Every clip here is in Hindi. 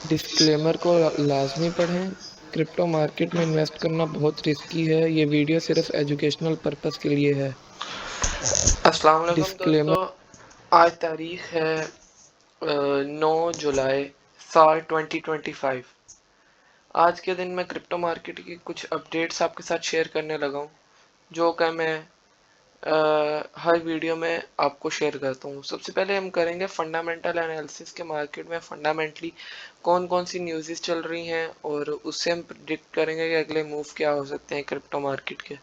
डिस्क्लेमर को लाजमी पढ़ें। क्रिप्टो मार्केट में इन्वेस्ट करना बहुत रिस्की है। ये वीडियो सिर्फ एजुकेशनल पर्पस के लिए है। अस्सलाम वालेकुम डिस्क्लेमर। दोस्तों, आज तारीख है 9 जुलाई साल 2025। आज के दिन मैं क्रिप्टो मार्केट की कुछ अपडेट्स आपके साथ शेयर करने लगा हूँ, जो कि मैं हर वीडियो में आपको शेयर करता हूँ। सबसे पहले हम करेंगे फंडामेंटल एनालिसिस के मार्केट में फंडामेंटली कौन कौन सी न्यूज़ेस चल रही हैं, और उससे हम प्रिडिक्ट करेंगे कि अगले मूव क्या हो सकते हैं क्रिप्टो मार्केट के।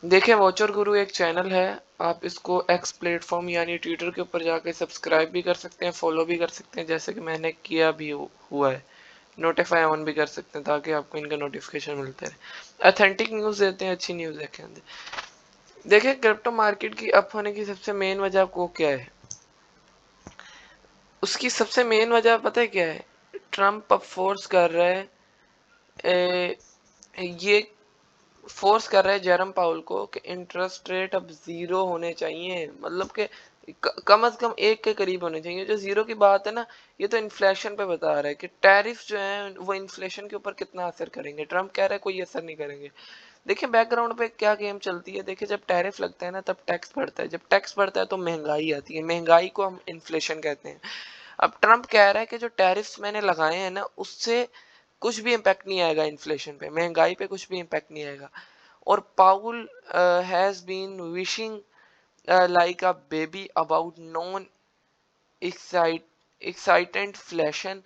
देखिए, वॉचर गुरु एक चैनल है, आप इसको एक्स प्लेटफॉर्म यानी ट्विटर के ऊपर जाके सब्सक्राइब भी कर सकते हैं, फॉलो भी कर सकते हैं, जैसे कि मैंने किया भी हुआ है। नोटिफाई ऑन भी कर सकते हैं ताकि आपको इनका नोटिफिकेशन मिलते रहे। अथेंटिक न्यूज़ देते हैं, अच्छी न्यूज़ देखें। देखिए, क्रिप्टो मार्केट की अप होने की सबसे मेन वजह को क्या है, उसकी सबसे मेन वजह पता है क्या है? ट्रम्प अब फोर्स कर रहा है, ये फोर्स कर रहा है जेरम पाउल को कि इंटरेस्ट रेट अब जीरो होने चाहिए, मतलब कि कम से कम एक के करीब होने चाहिए। जो जीरो की बात है ना, ये तो इन्फ्लेशन पे बता रहा है कि टैरिफ जो है वो इन्फ्लेशन के ऊपर कितना असर करेंगे। ट्रम्प कह रहा है कोई असर नहीं करेंगे। देखिए बैकग्राउंड पे क्या गेम चलती है। देखिए, जब टैरिफ लगता है ना तब टैक्स बढ़ता है, जब टैक्स बढ़ता है तो महंगाई आती है, महंगाई को हम इन्फ्लेशन कहते हैं। अब ट्रम्प कह रहा है कि जो टैरिफ्स मैंने लगाए हैं ना उससे कुछ भी इम्पैक्ट नहीं आएगा इन्फ्लेशन पे, महंगाई पे कुछ भी इम्पैक्ट नहीं आएगा। और Powell has been wishing like a baby about non excitant inflation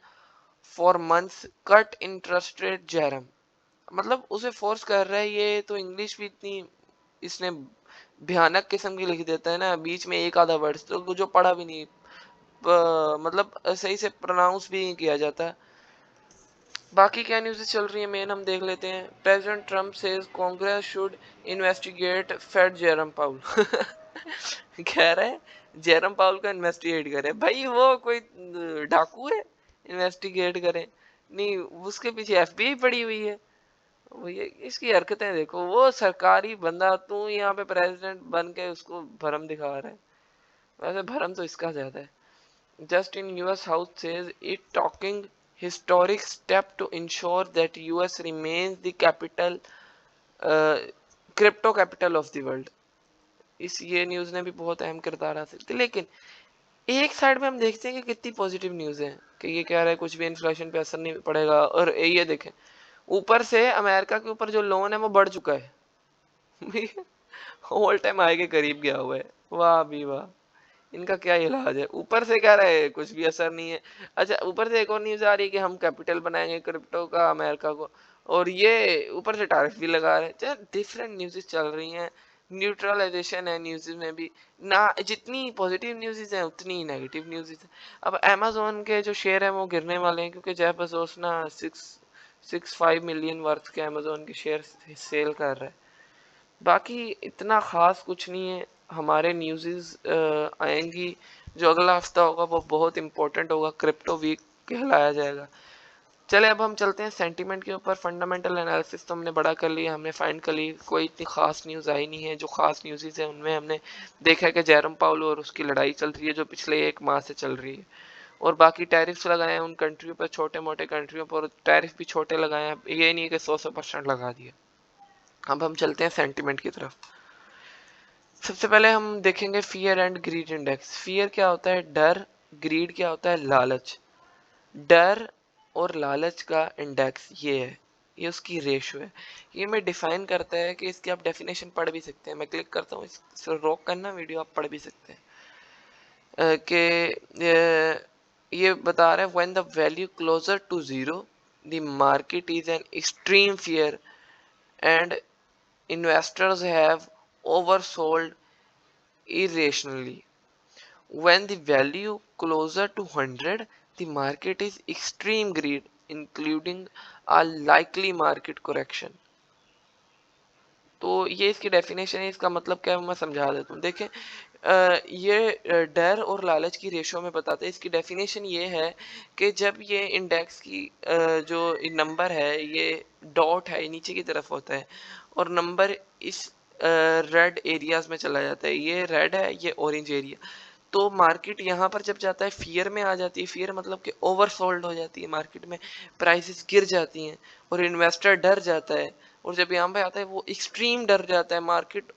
for months, cut interest rate Jairam, मतलब उसे फोर्स कर रहा है। ये तो इंग्लिश भी इतनी इसने भयानक किस्म की लिख देता है ना, बीच में एक आधा वर्ड तो जो पढ़ा भी नहीं, मतलब सही से प्रोनाउंस भी नहीं किया जाता। बाकी क्या न्यूज़ चल रही है मेन हम देख लेते हैं। President Trump says Congress should investigate Fed Jerome Powell कह रहे हैं जेरम पाउल का इन्वेस्टिगेट करे। भाई वो कोई डाकू है इन्वेस्टिगेट करे? नहीं, उसके पीछे एफबीआई पड़ी हुई है। वो ये इसकी हरकतें देखो, वो सरकारी बंदा, तू यहाँ पे प्रेसिडेंट बन के उसको भरम दिखा रहा है। वैसे भरम तो इसका ज्यादा है। Just in US House says it talking historic step to ensure that US remains the capital crypto capital of the world। इस ये न्यूज़ ने भी बहुत अहम किरदार हासिल किया। लेकिन एक साइड में हम देखते हैं कि कितनी पॉजिटिव न्यूज़ है कि ये कह रहा है कुछ भी इन्फ्लेशन पे असर नहीं पड़ेगा। और ये देखें, ऊपर से अमेरिका के ऊपर जो लोन है वो बढ़ चुका है ऑल टाइम हाई के करीब गया हुआ है। वाह भी वाह, इनका क्या इलाज है। ऊपर से कह रहे हैं कुछ भी असर नहीं है। अच्छा, ऊपर से एक और न्यूज आ रही है कि हम कैपिटल बनाएंगे क्रिप्टो का अमेरिका को, और ये ऊपर से टैरिफ भी लगा रहे हैं। डिफरेंट न्यूज़ चल रही हैं, न्यूट्रलाइजेशन है न्यूज़ में भी ना। जितनी पॉजिटिव न्यूज़ हैं उतनी ही नेगेटिव न्यूज़ है। अब अमेजोन के जो शेयर हैं वो गिरने वाले हैं, क्योंकि जेफ बेजोस ना 665 मिलियन वर्थ के अमेजोन के शेयर सेल कर रहा है। बाकी इतना ख़ास कुछ नहीं है। हमारे न्यूज़ आएंगी, जो अगला हफ्ता होगा वो बहुत इंपॉर्टेंट होगा, क्रिप्टो वीक कहलाया जाएगा। चले अब हम चलते हैं सेंटीमेंट के ऊपर। फंडामेंटल एनालिसिस तो हमने बड़ा कर लिया, हमने फाइंड कर ली, कोई इतनी खास न्यूज़ आई नहीं है। जो खास न्यूज़ है उनमें हमने देखा है कि जेरम पाउलो और उसकी लड़ाई चल रही है जो पिछले एक माह से चल रही है, और बाकी टैरिफ्स लगाए हैं उन कंट्रियों पर, छोटे मोटे कंट्रियों पर टैरिफ भी छोटे लगाए हैं। ये नहीं है कि 100% लगा दिया। अब हम चलते हैं सेंटीमेंट की तरफ। सबसे पहले हम देखेंगे fear and greed index. Fear क्या होता है? डर। ग्रीड क्या होता है? लालच। डर और लालच का इंडेक्स ये है, ये उसकी रेशो है। ये मैं डिफाइन करता है कि इसकी आप डेफिनेशन पढ़ भी सकते हैं। मैं क्लिक करता हूँ इस रोक करना वीडियो, आप पढ़ भी सकते हैं। कि ये बता रहा है when the value closer to zero the market is an extreme fear and investors have oversold irrationally. When the value closer to 100, the market is extreme greed, including a likely market correction। तो ये इसकी डेफिनेशन है। इसका मतलब क्या है मैं समझा देता हूँ। देखें, ये डर और लालच की रेशो में बताते हैं। इसकी डेफिनेशन ये है कि जब ये इंडेक्स की जो नंबर है ये डॉट है, नीचे की तरफ होता है, और नंबर इस रेड एरियाज में चला जाता है। ये रेड है, ये ऑरेंज एरिया। तो मार्केट यहाँ पर जब जाता है फियर में आ जाती है, फियर मतलब कि ओवर सोल्ड हो जाती है मार्केट में, प्राइसेस गिर जाती हैं और इन्वेस्टर डर जाता है। और जब यहाँ पे आता है वो एक्सट्रीम डर जाता है, मार्केट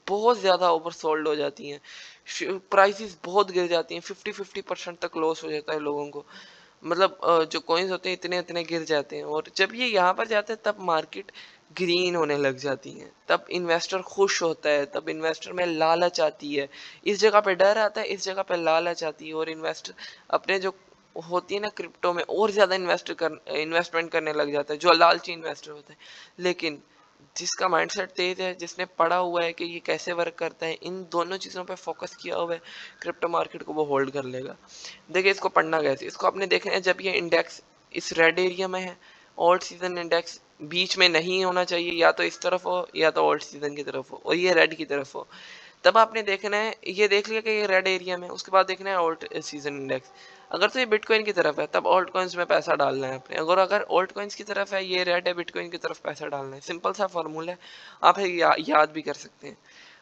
बहुत ज़्यादा ओवर सोल्ड हो जाती हैं, प्राइसेस बहुत गिर जाती हैं, 50-50% तक लॉस हो जाता है लोगों को। मतलब जो कॉइन्स होते हैं इतने इतने गिर जाते हैं, और जब ये यहाँ पर जाते हैं तब मार्केट ग्रीन होने लग जाती है, तब इन्वेस्टर खुश होता है, तब इन्वेस्टर में लालच आती है। इस जगह पे डर आता है, इस जगह पे लालच आती है, और इन्वेस्टर अपने जो होती है ना क्रिप्टो में और ज्यादा इन्वेस्टमेंट करने लग जाता है, जो लालची इन्वेस्टर होते हैं। लेकिन जिसका माइंडसेट तेज है, जिसने पढ़ा हुआ है कि ये कैसे वर्क करता है, इन दोनों चीज़ों पे फोकस किया हुआ है, क्रिप्टो मार्केट को वो होल्ड कर लेगा। देखिए इसको पढ़ना कैसे, इसको आपने देखना है जब ये इंडेक्स इस रेड एरिया में है, ऑल्ट सीजन इंडेक्स बीच में नहीं होना चाहिए, या तो इस तरफ हो या तो ऑल्ट सीजन की तरफ हो, और ये रेड की तरफ हो। तब आपने देखना है, ये देख लिया कि ये रेड एरिया में, उसके बाद देखना है ऑल्ट सीजन इंडेक्स। अगर तो ये बिटकॉइन की तरफ है तब ऑल्ट कॉइन्स में पैसा डालना है अपने, अगर ऑल्ट कॉइन्स की तरफ है, ये रेड है, बिटकॉइन की तरफ पैसा डालना है। सिंपल सा फॉर्मूला है, आप याद भी कर सकते हैं।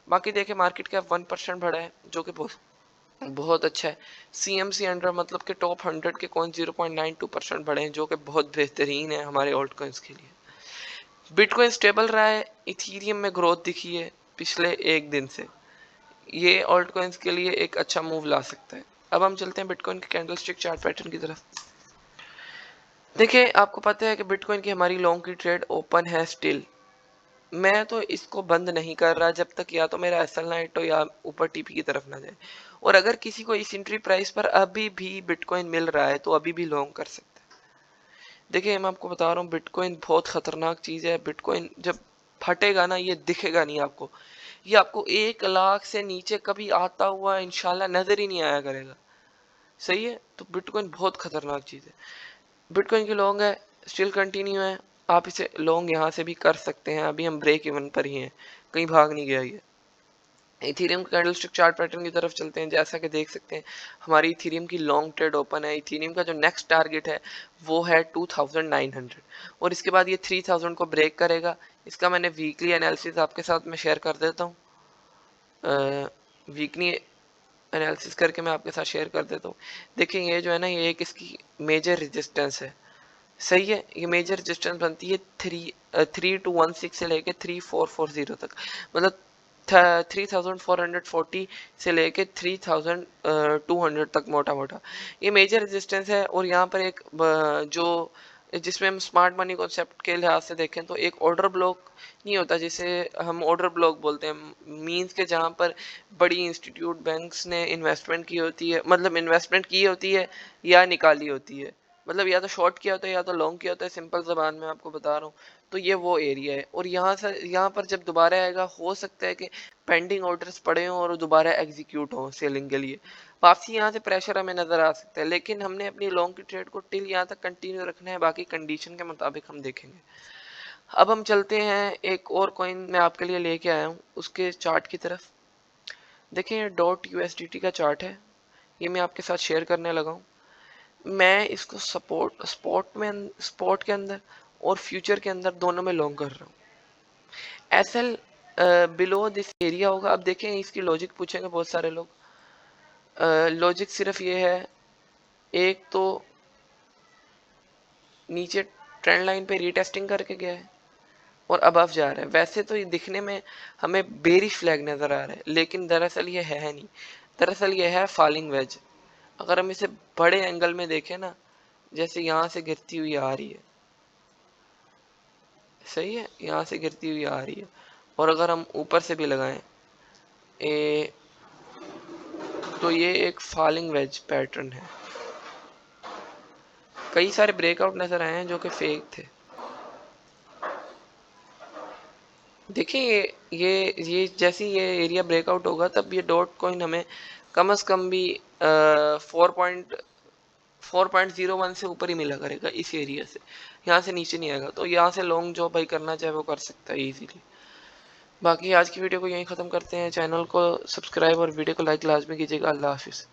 बाकी देखे मार्केट कैप 1% बढ़ा है, जो कि बहुत अच्छा है। CMC अंडर मतलब कि टॉप 100 के कॉइन 0.92% बढ़े हैं, जो कि बहुत बेहतरीन है हमारे ऑल्ट कॉइन्स के लिए। बिटकॉइन स्टेबल रहा है, इथीरियम में ग्रोथ दिखी है पिछले एक दिन से, ये ऑल्ट कॉइन्स के लिए एक अच्छा मूव ला सकता है। अब हम चलते हैं बिटकॉइन के कैंडलस्टिक चार्ट पैटर्न की तरफ। देखिए आपको पता है कि बिटकॉइन की हमारी लॉन्ग की ट्रेड ओपन है स्टिल। मैं तो इसको बंद नहीं कर रहा जब तक या तो मेरा SL ना हिट हो या ऊपर TP की तरफ ना जाए। और अगर किसी को इस एंट्री प्राइस पर अभी भी बिटकॉइन मिल रहा है तो अभी भी लॉन्ग कर सकता है। देखिए मैं आपको बता रहा हूँ, बिटकॉइन बहुत खतरनाक चीज है। बिटकॉइन जब फटेगा ना, ये दिखेगा नहीं आपको, ये आपको 1 लाख से नीचे कभी आता हुआ इंशाल्लाह नजर ही नहीं आया करेगा। सही है, तो बिटकॉइन बहुत खतरनाक चीज है। बिटकॉइन की लॉन्ग है, स्टिल कंटिन्यू है, आप इसे लॉन्ग यहाँ से भी कर सकते हैं। अभी हम ब्रेक इवन पर ही हैं, कहीं भाग नहीं गया ये। इथीरियम कैंडलस्टिक चार्ट पैटर्न की तरफ चलते हैं। जैसा कि देख सकते हैं हमारी इथीरियम की लॉन्ग ट्रेड ओपन है। इथीरियम का जो नेक्स्ट टारगेट है वो है 2900, और इसके बाद ये 3000 को ब्रेक करेगा। इसका मैंने वीकली एनालिसिस आपके साथ में शेयर कर देता हूँ। वीकली एनालिसिस करके मैं आपके साथ शेयर कर देता हूँ। देखिए ये जो है ना, ये एक इसकी मेजर रेजिस्टेंस है। सही है, ये मेजर रेजिस्टेंस बनती है 3216 से लेके 3440 तक, मतलब 3440 से लेके 3200 तक मोटा मोटा ये मेजर रेजिस्टेंस है। और यहाँ पर एक जो जिसमें हम स्मार्ट मनी कॉन्सेप्ट के लिहाज से देखें तो एक ऑर्डर ब्लॉक नहीं होता, जिसे हम ऑर्डर ब्लॉक बोलते हैं, मींस के जहाँ पर बड़ी इंस्टीट्यूट बैंक्स ने इन्वेस्टमेंट की होती है, मतलब इन्वेस्टमेंट की होती है या निकाली होती है, मतलब या तो शॉर्ट किया होता है या तो लॉन्ग किया होता है, सिंपल जबान में आपको बता रहा हूँ। तो ये वो एरिया है, और यहाँ पर जब दोबारा आएगा हो सकता है कि पेंडिंग ऑर्डर्स पड़े हों और दोबारा एग्जीक्यूट हों सेलिंग के लिए, वापसी यहाँ से प्रेशर हमें नजर आ सकता है। लेकिन हमने अपनी लॉन्ग की ट्रेड को टिल यहाँ तक कंटिन्यू रखना है, बाकी कंडीशन के मुताबिक हम देखेंगे। अब हम चलते हैं, एक और कॉइन मैं आपके लिए लेके आया हूँ उसके चार्ट की तरफ। देखिए ये .USDT का चार्ट है, ये मैं आपके साथ शेयर करने लगा हूँ। मैं इसको स्पॉट के अंदर और फ्यूचर के अंदर दोनों में लॉन्ग कर रहा हूँ। SL बिलो दिस एरिया होगा। अब देखें इसकी लॉजिक पूछेंगे बहुत सारे लोग। लॉजिक सिर्फ ये है, एक तो नीचे ट्रेंड लाइन पे रीटेस्टिंग करके गया है और अबव जा रहा है। वैसे तो ये दिखने में हमें बेरिश फ्लैग नजर आ रहा है, लेकिन दरअसल ये है नहीं, दरअसल ये है फॉलिंग वेज। अगर हम इसे बड़े एंगल में देखें ना, जैसे यहाँ से गिरती हुई आ रही है, सही है, यहाँ से गिरती हुई आ रही है, और अगर हम ऊपर से भी लगाएं तो ये एक फॉलिंग वेज पैटर्न है। कई सारे ब्रेकआउट नजर आए हैं जो कि फेक थे। देखिए ये जैसे ये एरिया ब्रेकआउट होगा तब ये डॉट कॉइन हमें कम से कम भी 4.01 से ऊपर ही मिला करेगा इस एरिया से, यहाँ से नीचे नहीं आएगा। तो यहाँ से लॉन्ग जो भाई करना चाहे वो कर सकता है इजीली। बाकी आज की वीडियो को यहीं ख़त्म करते हैं। चैनल को सब्सक्राइब और वीडियो को लाइक लाजमी कीजिएगा। अल्लाह हाफिज़।